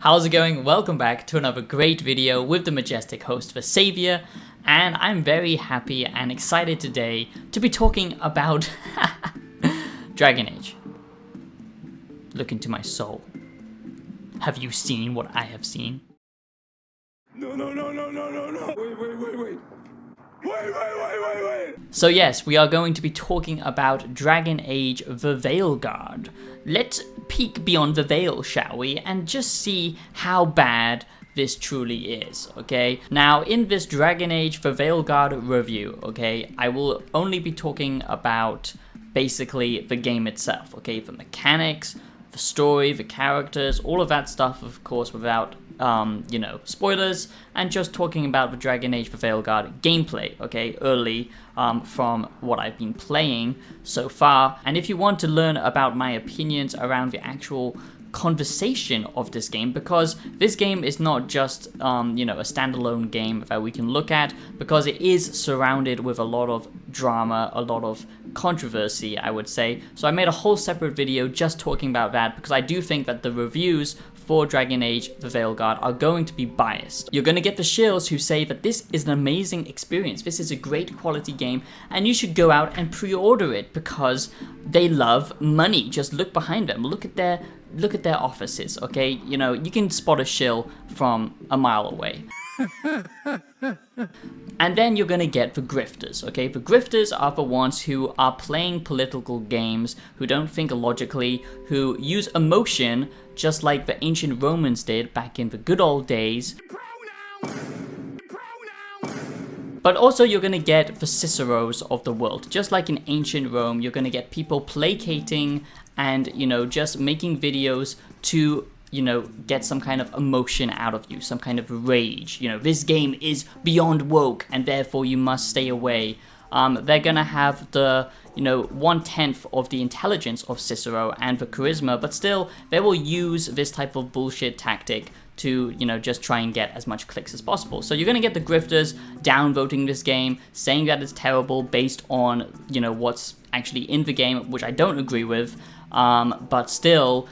How's it going? Welcome back to another great video with the majestic host for Savior, and I'm very happy and excited today to be talking about Dragon Age. Look into my soul. Have you seen what I have seen? No. Wait. So yes, we are going to be talking about Dragon Age The Veilguard. Let's peek beyond the veil, shall we, and just see how bad this truly is, okay? Now, in this Dragon Age The Veilguard review, okay, I will only be talking about basically the game itself, okay? The mechanics, the story, the characters, all of that stuff, of course, without spoilers, and just talking about the Dragon Age The Veilguard gameplay, okay, early from what I've been playing so far. And if you want to learn about my opinions around the actual conversation of this game, because this game is not just a standalone game that we can look at, because it is surrounded with a lot of drama, a lot of controversy, I would say. So I made a whole separate video just talking about that, because I do think that the reviews for Dragon Age The Veilguard are going to be biased. You're going to get the shills who say that this is an amazing experience, this is a great quality game, and you should go out and pre-order it because they love money. Just look behind them, look at their offices, okay? You know, you can spot a shill from a mile away. And then you're gonna get the grifters, okay? The grifters are the ones who are playing political games, who don't think logically, who use emotion just like the ancient Romans did back in the good old days. But also you're gonna get the Ciceros of the world. Just like in ancient Rome, you're gonna get people placating and, just making videos to get some kind of emotion out of you, some kind of rage. This game is beyond woke and therefore you must stay away. They're gonna have the, 1/10 of the intelligence of Cicero and the charisma, but still, they will use this type of bullshit tactic to, just try and get as much clicks as possible. So you're gonna get the grifters downvoting this game, saying that it's terrible based on, what's actually in the game, which I don't agree with, but still,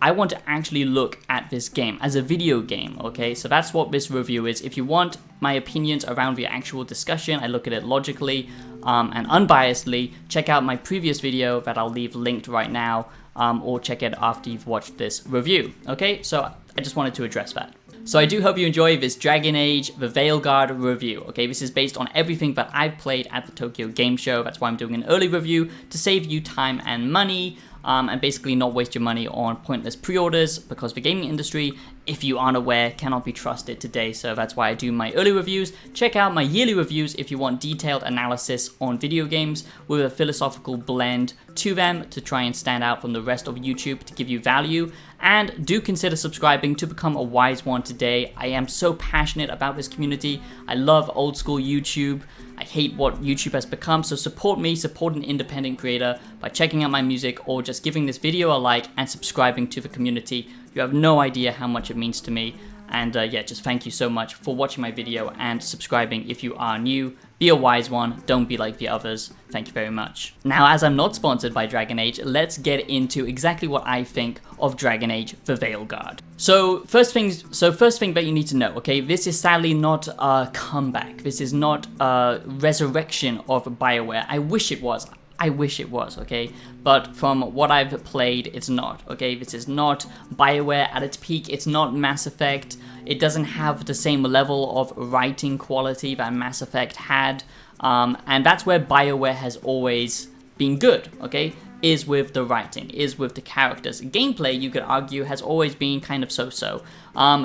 I want to actually look at this game as a video game, okay? So that's what this review is. If you want my opinions around the actual discussion, I look at it logically and unbiasedly, check out my previous video that I'll leave linked right now, or check it after you've watched this review, okay? So I just wanted to address that. So I do hope you enjoy this Dragon Age The Veilguard review, okay? This is based on everything that I've played at the Tokyo Game Show. That's why I'm doing an early review, to save you time and money, and basically not waste your money on pointless pre-orders, because the gaming industry, if you aren't aware, cannot be trusted today. So that's why I do my early reviews. Check out my yearly reviews if you want detailed analysis on video games with a philosophical blend to them to try and stand out from the rest of YouTube to give you value. And do consider subscribing to become a wise one today. I am so passionate about this community. I love old school YouTube. I hate what YouTube has become, so support me, support an independent creator by checking out my music or just giving this video a like and subscribing to the community. You have no idea how much it means to me. And just thank you so much for watching my video and subscribing if you are new. Be a wise one, don't be like the others. Thank you very much. Now, as I'm not sponsored by Dragon Age, let's get into exactly what I think of Dragon Age The Veilguard. So first thing that you need to know, okay, this is sadly not a comeback. This is not a resurrection of BioWare. I wish it was, okay? But from what I've played, it's not, okay? This is not BioWare at its peak. It's not Mass Effect. It doesn't have the same level of writing quality that Mass Effect had. And that's where BioWare has always been good, okay? Is with the writing, is with the characters. Gameplay, you could argue, has always been kind of so-so.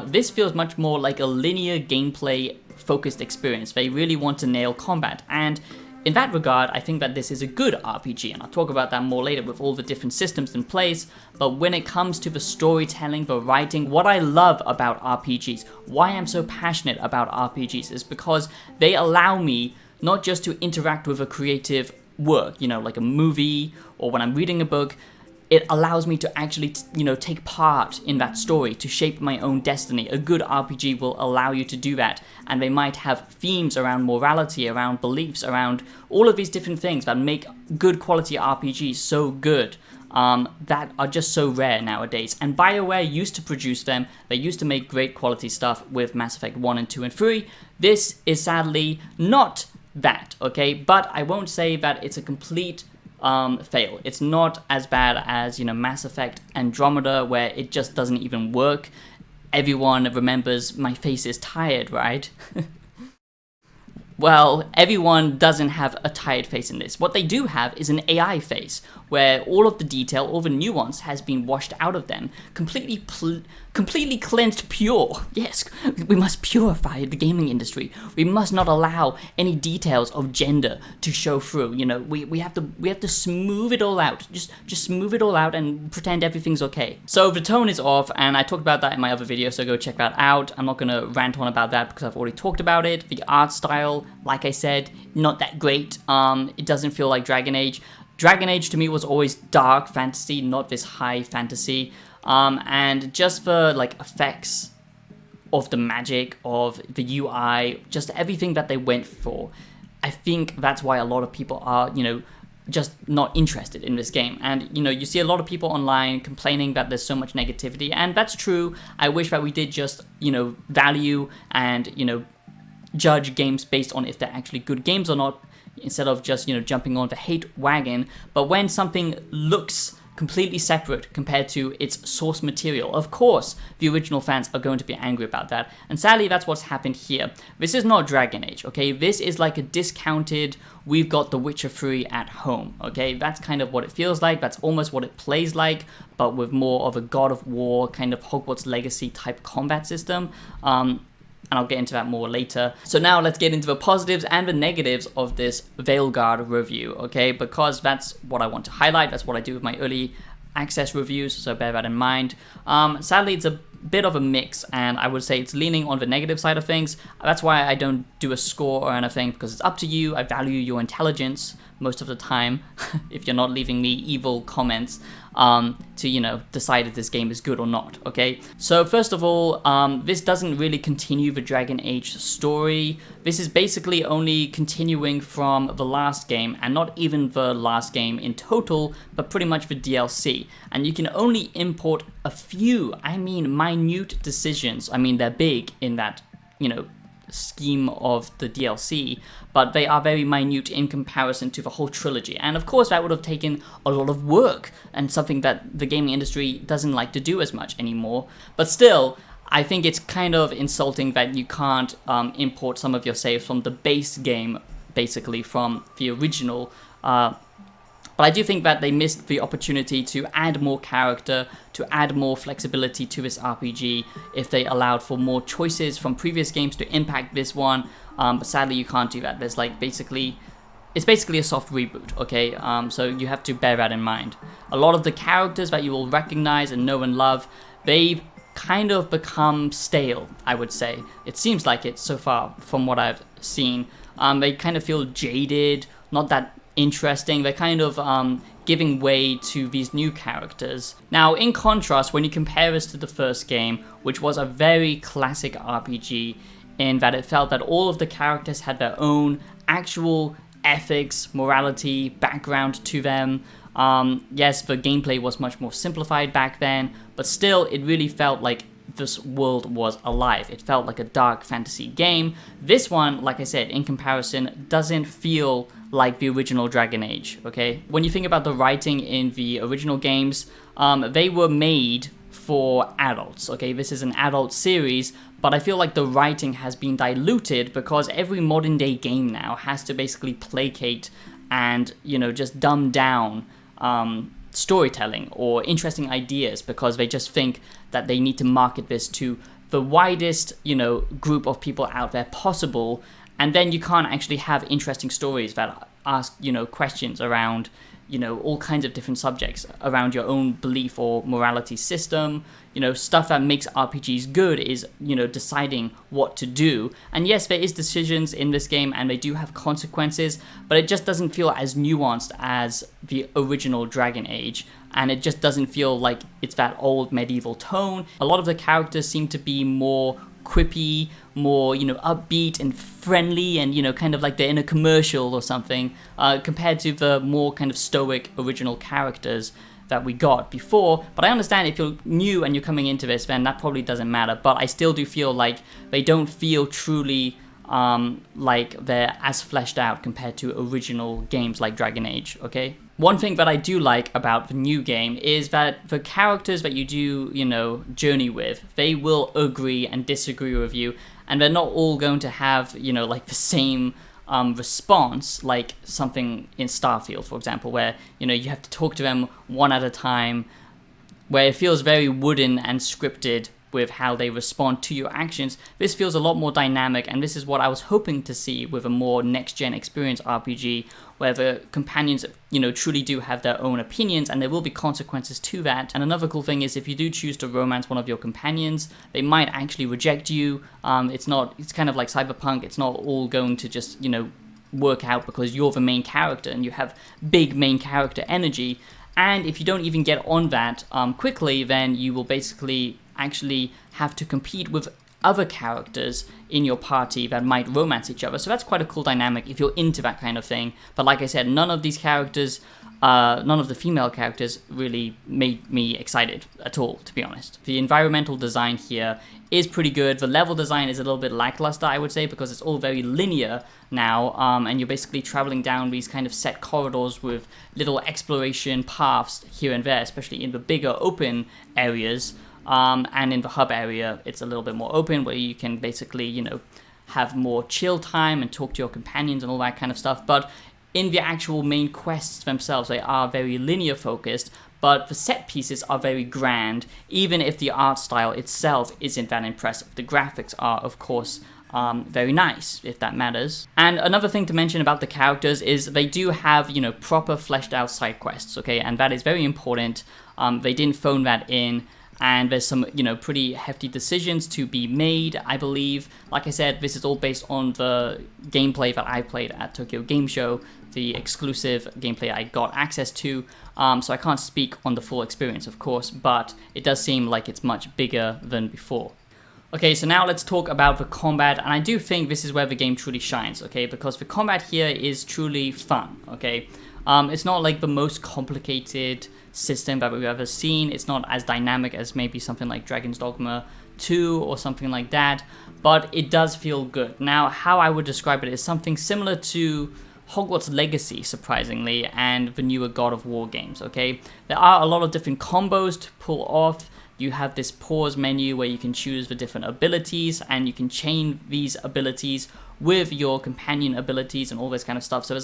This feels much more like a linear gameplay-focused experience. They really want to nail combat, and in that regard, I think that this is a good RPG, and I'll talk about that more later with all the different systems in place. But when it comes to the storytelling, the writing, what I love about RPGs, why I'm so passionate about RPGs, is because they allow me not just to interact with a creative work, like a movie or when I'm reading a book. It allows me to actually, take part in that story, to shape my own destiny. A good RPG will allow you to do that, and they might have themes around morality, around beliefs, around all of these different things that make good quality RPGs so good. that are just so rare nowadays. And BioWare used to produce them. They used to make great quality stuff with Mass Effect 1 and 2 and 3. This is sadly not that, okay? But I won't say that it's a complete fail. It's not as bad as, you know, Mass Effect Andromeda, where it just doesn't even work. Everyone remembers my face is tired, right? Well, everyone doesn't have a tired face in this. What they do have is an AI face, where all of the detail, all the nuance has been washed out of them, completely cleansed pure. Yes, we must purify the gaming industry. We must not allow any details of gender to show through. You know, we have to smooth it all out. Just smooth it all out and pretend everything's okay. So the tone is off, and I talked about that in my other video, so go check that out. I'm not gonna rant on about that because I've already talked about it. The art style, like I said, not that great. It doesn't feel like Dragon Age. Dragon Age to me was always dark fantasy, not this high fantasy. And just the like effects of the magic, of the UI, just everything that they went for, I think that's why a lot of people are, you know, just not interested in this game. And, you know, you see a lot of people online complaining that there's so much negativity, and that's true. I wish that we did just, you know, value and, you know, judge games based on if they're actually good games or not, instead of just, you know, jumping on the hate wagon. But when something looks completely separate compared to its source material, of course the original fans are going to be angry about that, and sadly that's what's happened here. This is not Dragon Age, okay? This is like a discounted, we've got The Witcher 3 at home, okay? That's kind of what it feels like. That's almost what it plays like, but with more of a God of War kind of Hogwarts Legacy type combat system. And I'll get into that more later. So now let's get into the positives and the negatives of this Veilguard review, okay? Because that's what I want to highlight. That's what I do with my early access reviews, so bear that in mind. Sadly, it's a bit of a mix, and I would say it's leaning on the negative side of things. That's why I don't do a score or anything, because it's up to you. I value your intelligence most of the time, if you're not leaving me evil comments, to, you know, decide if this game is good or not, okay? So first of all, this doesn't really continue the Dragon Age story. This is basically only continuing from the last game, and not even the last game in total, but pretty much the DLC. And you can only import a few, I mean, minute decisions. I mean, they're big in that, you know, scheme of the DLC, but they are very minute in comparison to the whole trilogy. And of course that would have taken a lot of work, and something that the gaming industry doesn't like to do as much anymore. But still, I think it's kind of insulting that you can't import some of your saves from the base game, basically from the original. But I do think that they missed the opportunity to add more character, to add more flexibility to this RPG if they allowed for more choices from previous games to impact this one. But sadly, you can't do that. There's like it's basically a soft reboot, okay? So you have to bear that in mind. A lot of the characters that you will recognize and know and love, they've kind of become stale, I would say. It seems like it so far from what I've seen. They kind of feel jaded, not that interesting. They're kind of giving way to these new characters. Now, in contrast, when you compare this to the first game, which was a very classic RPG, in that it felt that all of the characters had their own actual ethics, morality, background to them. Yes, the gameplay was much more simplified back then, but still, it really felt like this world was alive. It felt like a dark fantasy game. This one, like I said, in comparison, doesn't feel like the original Dragon Age, okay? When you think about the writing in the original games, they were made for adults, okay? This is an adult series, but I feel like the writing has been diluted because every modern day game now has to basically placate and, you know, just dumb down storytelling or interesting ideas, because they just think that they need to market this to the widest, you know, group of people out there possible. And then you can't actually have interesting stories that ask, you know, questions around, you know, all kinds of different subjects around your own belief or morality system. You know, stuff that makes RPGs good is, you know, deciding what to do. And yes, there is decisions in this game and they do have consequences, but it just doesn't feel as nuanced as the original Dragon Age. And it just doesn't feel like it's that old medieval tone. A lot of the characters seem to be more quippy, more, you know, upbeat and friendly, and, you know, kind of like they're in a commercial or something, compared to the more kind of stoic original characters. that we got before. But I understand if you're new and you're coming into this, then that probably doesn't matter. But I still do feel like they don't feel truly like they're as fleshed out compared to original games like Dragon Age, okay? One thing that I do like about the new game is that the characters that you do, you know, journey with, they will agree and disagree with you, and they're not all going to have, you know, like the same response, like something in Starfield, for example, where, you know, you have to talk to them one at a time, where it feels very wooden and scripted with how they respond to your actions. This feels a lot more dynamic, and this is what I was hoping to see with a more next-gen experience RPG, where the companions, you know, truly do have their own opinions, and there will be consequences to that. And another cool thing is if you do choose to romance one of your companions, they might actually reject you. It's kind of like Cyberpunk. It's not all going to just, you know, work out because you're the main character and you have big main character energy. And if you don't even get on that quickly, then you will basically actually have to compete with other characters in your party that might romance each other. So that's quite a cool dynamic if you're into that kind of thing. But like I said, none of these characters, none of the female characters really made me excited at all, to be honest. The environmental design here is pretty good. The level design is a little bit lackluster, I would say, because it's all very linear now, and you're basically traveling down these kind of set corridors with little exploration paths here and there, especially in the bigger open areas. And in the hub area, it's a little bit more open, where you can basically, you know, have more chill time and talk to your companions and all that kind of stuff. But in the actual main quests themselves, they are very linear focused, but the set pieces are very grand, even if the art style itself isn't that impressive. The graphics are, of course, very nice, if that matters. And another thing to mention about the characters is they do have, you know, proper fleshed out side quests, okay? And that is very important. They didn't phone that in. And there's some, you know, pretty hefty decisions to be made, I believe. Like I said, this is all based on the gameplay that I played at Tokyo Game Show, the exclusive gameplay I got access to. So I can't speak on the full experience, of course, but it does seem like it's much bigger than before. Okay, so now let's talk about the combat, and I do think this is where the game truly shines, okay? Because the combat here is truly fun, okay? It's not like the most complicated system that we've ever seen. It's not as dynamic as maybe something like Dragon's Dogma 2 or something like that, but it does feel good. Now, how I would describe it is something similar to Hogwarts Legacy, surprisingly, and the newer God of War games, okay? There are a lot of different combos to pull off. You have this pause menu where you can choose the different abilities, and you can chain these abilities with your companion abilities and all this kind of stuff. So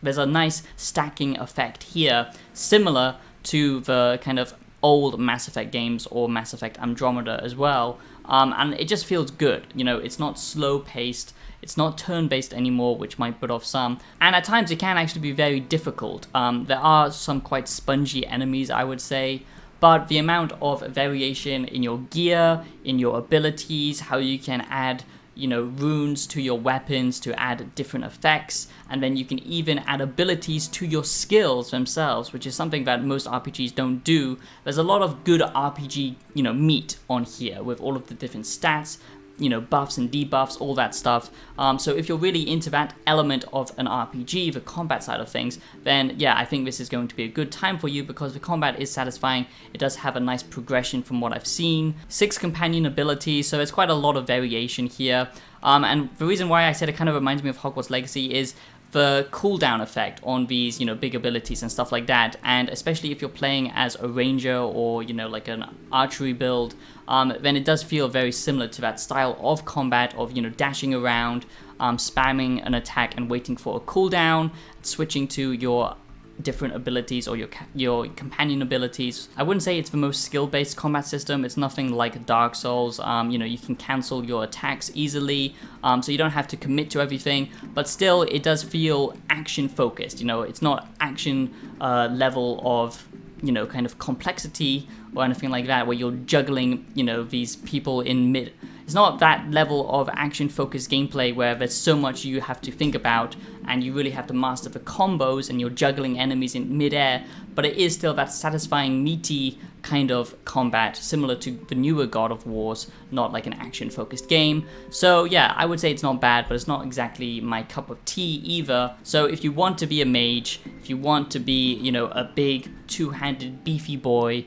there's a nice stacking effect here, similar to the kind of old Mass Effect games or Mass Effect Andromeda as well. And it just feels good. You know, it's not slow paced. It's not turn-based anymore, which might put off some. And at times it can actually be very difficult. There are some quite spongy enemies, I would say. But the amount of variation in your gear, in your abilities, how you can add, you know, runes to your weapons to add different effects, and then you can even add abilities to your skills themselves, which is something that most RPGs don't do. There's a lot of good RPG, you know, meat on here with all of the different stats, you know, buffs and debuffs, all that stuff. So if you're really into that element of an RPG, the combat side of things, then yeah, I think this is going to be a good time for you because the combat is satisfying. It does have a nice progression from what I've seen. 6 companion abilities, so it's quite a lot of variation here. And the reason why I said it kind of reminds me of Hogwarts Legacy is the cooldown effect on these, you know, big abilities and stuff like that. And especially if you're playing as a ranger or, you know, like an archery build, then it does feel very similar to that style of combat of, you know, dashing around, spamming an attack and waiting for a cooldown, switching to your different abilities or your companion abilities. I wouldn't say it's the most skill-based combat system. It's nothing like Dark Souls. You know, you can cancel your attacks easily, so you don't have to commit to everything, but still it does feel action-focused. You know, it's not action level of, you know, kind of complexity or anything like that where you're juggling, you know, these people in mid. It's not that level of action-focused gameplay where there's so much you have to think about and you really have to master the combos and you're juggling enemies in mid-air, but it is still that satisfying, meaty kind of combat, similar to the newer God of Wars, not like an action-focused game. So yeah, I would say it's not bad, but it's not exactly my cup of tea either. So if you want to be a mage, if you want to be, you know, a big two-handed beefy boy,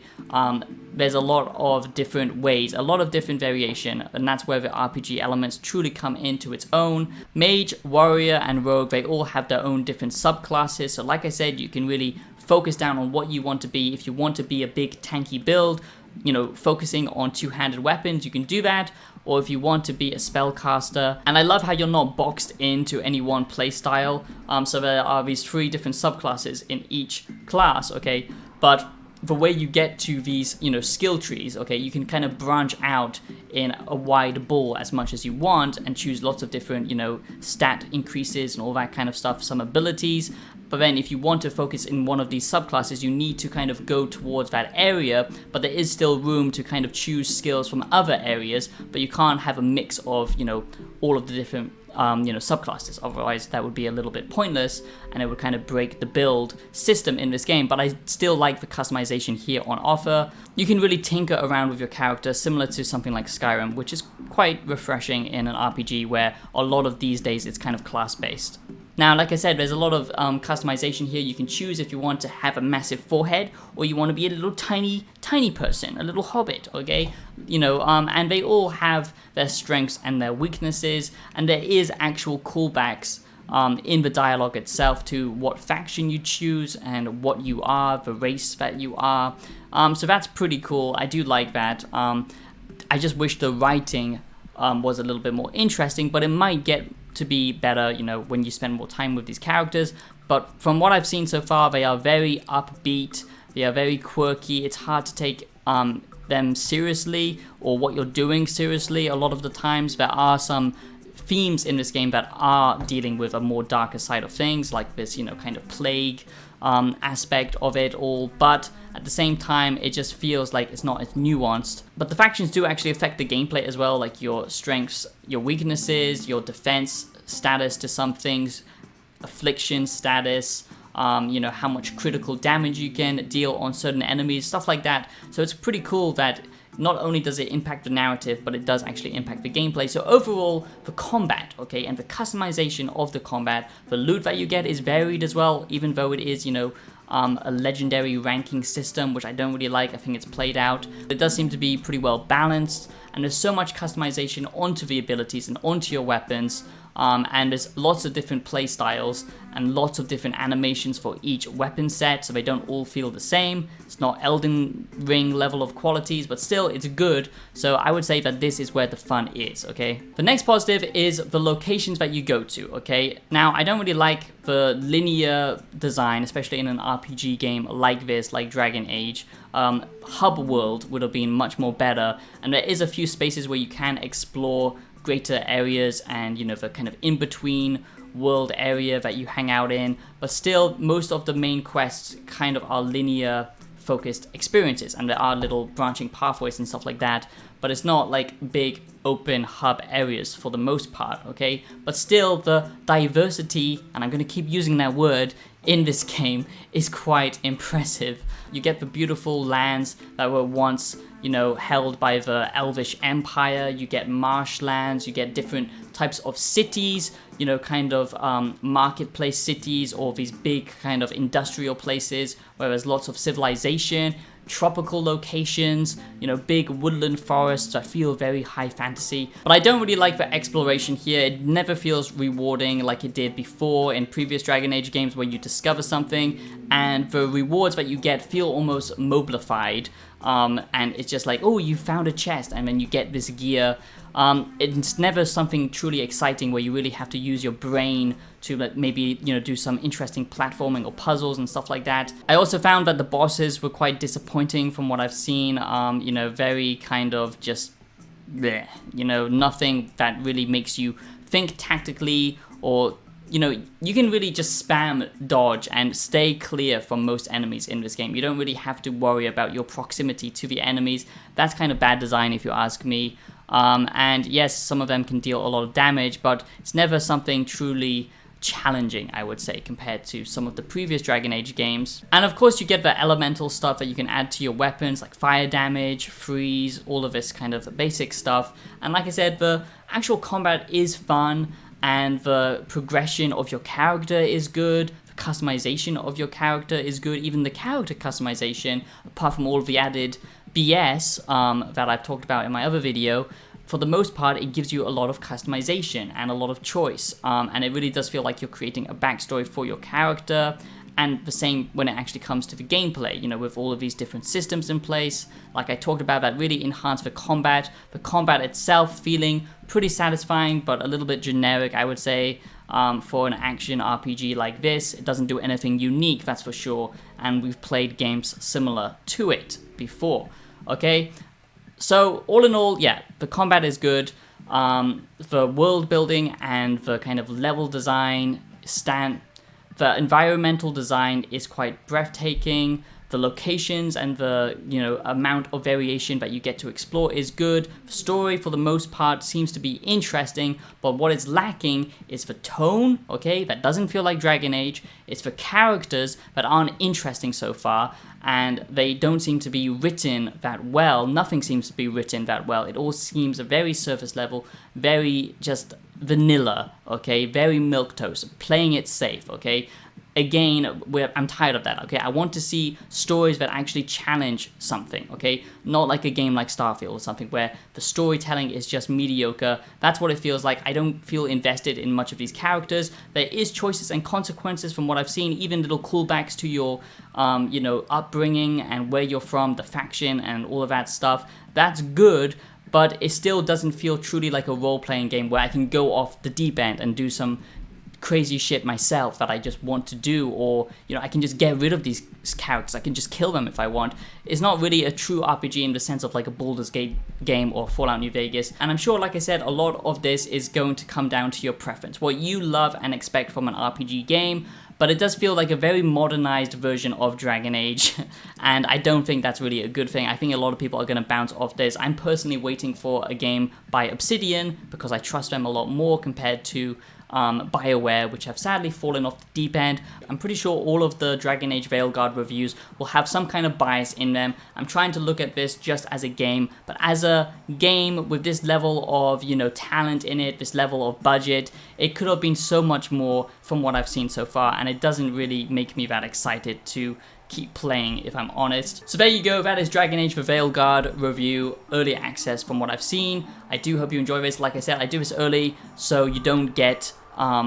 there's a lot of different ways, a lot of different variation, and that's where the RPG elements truly come into its own. Mage, warrior, and rogue, they all have their own different subclasses, so like I said, you can really focus down on what you want to be. If you want to be a big tanky build, you know, focusing on two-handed weapons, you can do that. Or if you want to be a spellcaster. And I love how you're not boxed into any one playstyle. So there are these 3 different subclasses in each class, okay? But the way you get to these, you know, skill trees, okay, you can kind of branch out in a wide ball as much as you want and choose lots of different, you know, stat increases and all that kind of stuff, some abilities. But then if you want to focus in one of these subclasses, you need to kind of go towards that area, but there is still room to kind of choose skills from other areas, but you can't have a mix of, you know, all of the different you know, subclasses. Otherwise that would be a little bit pointless and it would kind of break the build system in this game. But I still like the customization here on offer. You can really tinker around with your character, similar to something like Skyrim, which is quite refreshing in an RPG where a lot of these days it's kind of class based. Now, like I said, there's a lot of customization here. You can choose if you want to have a massive forehead or you want to be a little tiny person, a little hobbit, okay? You know, and they all have their strengths and their weaknesses, and there is actual callbacks in the dialogue itself to what faction you choose and what you are, the race that you are. So that's pretty cool. I do like that. I just wish the writing was a little bit more interesting, but it might get to be better, you know, when you spend more time with these characters. But from what I've seen so far, they are very upbeat, they are very quirky. It's hard to take them seriously or what you're doing seriously. A lot of the times there are some themes in this game that are dealing with a more darker side of things, like this, you know, kind of plague aspect of it all, but at the same time it just feels like it's not as nuanced. But the factions do actually affect the gameplay as well, like your strengths, your weaknesses, your defense status to some things, affliction status, you know, how much critical damage you can deal on certain enemies, stuff like that. So it's pretty cool that not only does it impact the narrative, but it does actually impact the gameplay. So overall, the combat, okay, and the customization of the combat, the loot that you get is varied as well, even though it is, you know, a legendary ranking system, which I don't really like. I think it's played out. It does seem to be pretty well balanced, and there's so much customization onto the abilities and onto your weapons. And there's lots of different play styles and lots of different animations for each weapon set, so they don't all feel the same. It's not Elden Ring level of qualities, but still it's good. So I would say that this is where the fun is, okay? The next positive is the locations that you go to, okay? Now, I don't really like the linear design, especially in an RPG game like this, like Dragon Age. Hub world would have been much more better, and there is a few spaces where you can explore greater areas and, you know, the kind of in-between world area that you hang out in, but still most of the main quests kind of are linear focused experiences, and there are little branching pathways and stuff like that, but it's not like big open hub areas for the most part, okay? But still the diversity, and I'm going to keep using that word, in this game is quite impressive. You get the beautiful lands that were once, you know, held by the Elvish Empire. You get marshlands, you get different types of cities, you know, kind of marketplace cities, or these big kind of industrial places where there's lots of civilization, tropical locations, you know, big woodland forests that feel very high fantasy. But I don't really like the exploration here. It never feels rewarding like it did before in previous Dragon Age games where you discover something and the rewards that you get feel almost mobilified. And it's just like, oh, you found a chest and then you get this gear. It's never something truly exciting where you really have to use your brain to maybe, you know, do some interesting platforming or puzzles and stuff like that. I also found that the bosses were quite disappointing from what I've seen. You know, very kind of just bleh, you know, nothing that really makes you think tactically, or, you know, you can really just spam dodge and stay clear from most enemies in this game. You don't really have to worry about your proximity to the enemies. That's kind of bad design if you ask me. And yes, some of them can deal a lot of damage, but it's never something truly challenging, I would say, compared to some of the previous Dragon Age games. And of course you get the elemental stuff that you can add to your weapons, like fire damage, freeze, all of this kind of basic stuff. And like I said, the actual combat is fun, and the progression of your character is good. The customization of your character is good. Even the character customization, apart from all of the added BS that I've talked about in my other video, for the most part, it gives you a lot of customization and a lot of choice, and it really does feel like you're creating a backstory for your character. And the same when it actually comes to the gameplay, you know, with all of these different systems in place, like I talked about, that really enhance the combat itself feeling pretty satisfying, but a little bit generic, I would say. For an action RPG like this, it doesn't do anything unique, that's for sure, and we've played games similar to it before, okay? So all in all, yeah, the combat is good, the world building and the kind of level design, the environmental design is quite breathtaking. The locations and the, you know, amount of variation that you get to explore is good. The story, for the most part, seems to be interesting, but what is lacking is the tone, okay? That doesn't feel like Dragon Age. It's the characters that aren't interesting so far, and they don't seem to be written that well. Nothing seems to be written that well. It all seems very surface level, very just vanilla, okay? Very milquetoast, playing it safe, okay? Again, I'm tired of that, okay? I want to see stories that actually challenge something, okay? Not like a game like Starfield or something where the storytelling is just mediocre. That's what it feels like. I don't feel invested in much of these characters. There is choices and consequences from what I've seen, even little callbacks to your, you know, upbringing and where you're from, the faction and all of that stuff. That's good, but it still doesn't feel truly like a role-playing game where I can go off the deep end and do some crazy shit myself that I just want to do, or, you know, I can just get rid of these characters, I can just kill them if I want. It's not really a true RPG in the sense of like a Baldur's Gate game or Fallout New Vegas, and I'm sure, like I said, a lot of this is going to come down to your preference, what you love and expect from an RPG game. But it does feel like a very modernized version of Dragon Age, and I don't think that's really a good thing. I think a lot of people are going to bounce off this. I'm personally waiting for a game by Obsidian, because I trust them a lot more compared to BioWare, which have sadly fallen off the deep end. I'm pretty sure all of the Dragon Age Veilguard reviews will have some kind of bias in them. I'm trying to look at this just as a game, but as a game with this level of, you know, talent in it, this level of budget, it could have been so much more from what I've seen so far, and it doesn't really make me that excited to keep playing, if I'm honest. So there you go, that is Dragon Age The Veilguard review, early access from what I've seen. I do hope you enjoy this. Like I said, I do this early so you don't get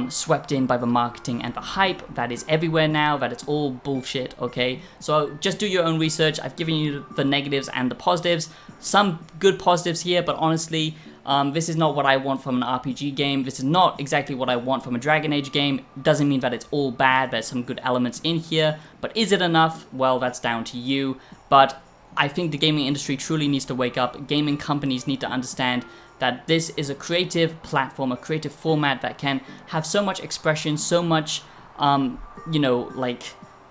swept in by the marketing and the hype that is everywhere now, that it's all bullshit, okay? So just do your own research. I've given you the negatives and the positives. Some good positives here, but honestly, this is not what I want from an RPG game. This is not exactly what I want from a Dragon Age game. Doesn't mean that it's all bad. There's some good elements in here, but is it enough? Well, that's down to you. But I think the gaming industry truly needs to wake up. Gaming companies need to understand that this is a creative platform, a creative format that can have so much expression, so much, you know, like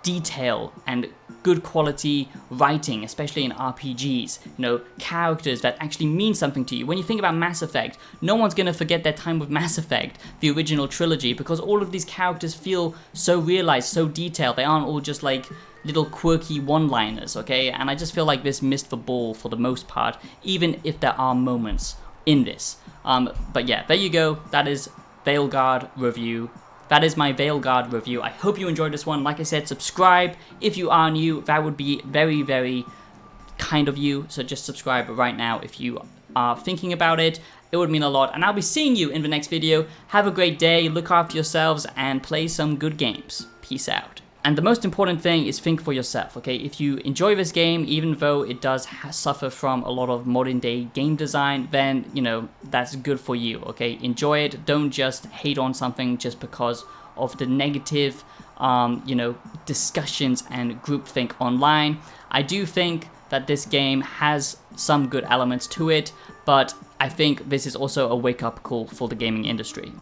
detail and good quality writing, especially in RPGs, you know, characters that actually mean something to you. When you think about Mass Effect, no one's going to forget their time with Mass Effect, the original trilogy, because all of these characters feel so realized, so detailed. They aren't all just like little quirky one-liners, okay? And I just feel like this missed the ball for the most part, even if there are moments in this. But yeah, there you go. That is Veilguard review. That is my Veilguard review. I hope you enjoyed this one. Like I said, subscribe if you are new. That would be very, very kind of you. So just subscribe right now if you are thinking about it. It would mean a lot. And I'll be seeing you in the next video. Have a great day. Look after yourselves and play some good games. Peace out. And the most important thing is think for yourself, okay? If you enjoy this game, even though it does suffer from a lot of modern day game design, then, you know, that's good for you, okay? Enjoy it. Don't just hate on something just because of the negative, you know, discussions and groupthink online. I do think that this game has some good elements to it, but I think this is also a wake-up call for the gaming industry.